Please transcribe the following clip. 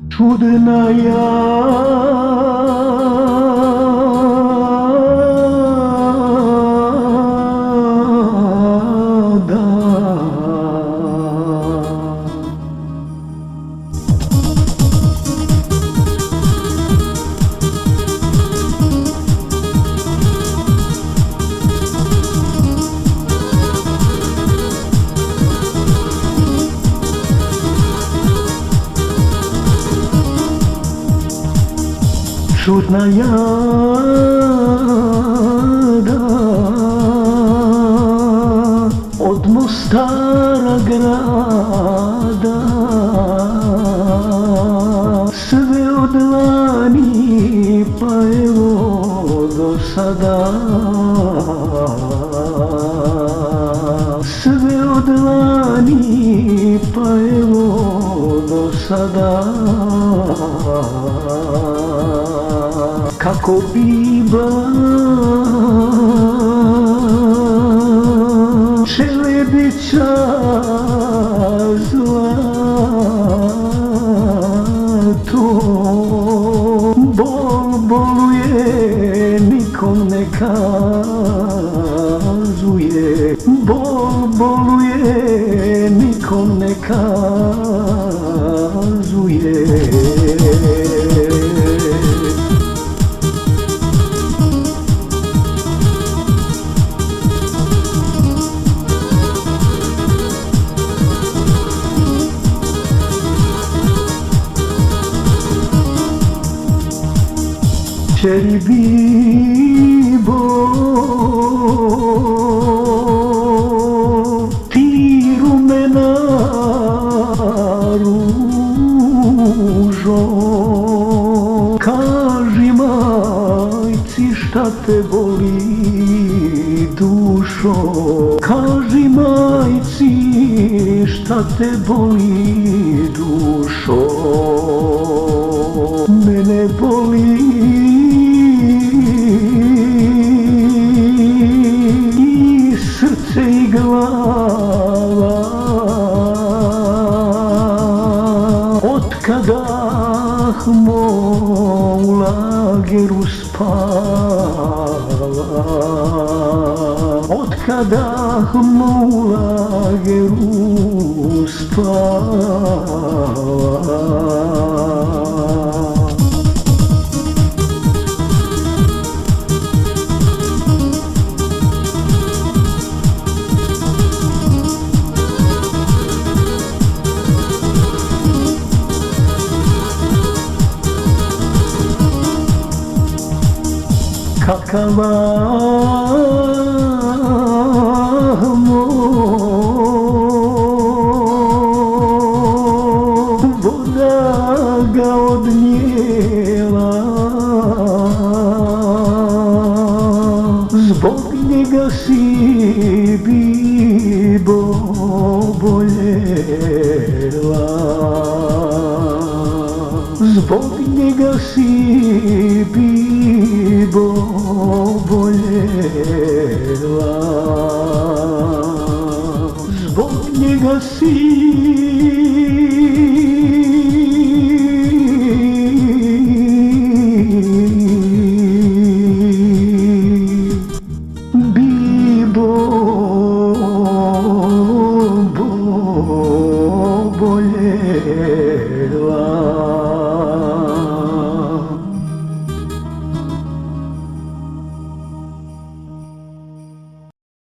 čudna jada. Čudna jada od Mostara grada, sve od lani pa evo do sada, sve od lani pa evo do sada. Kako biba Čelebića zlato, bol boluje, nikom ne kazuje, bol boluje, nikom ne kazuje. Čeri bibo, ti rumena ružo, kaži majci šta te boli dušo, kaži majci šta te boli dušo. Mene boli i srce i glava, otkadah mo u lageru spava, otkadah mo u lageru spava. Kakavamo voda ga odnijela, zbog njega si bibo boljela, zbog njega si bibo boljela, zbog njega si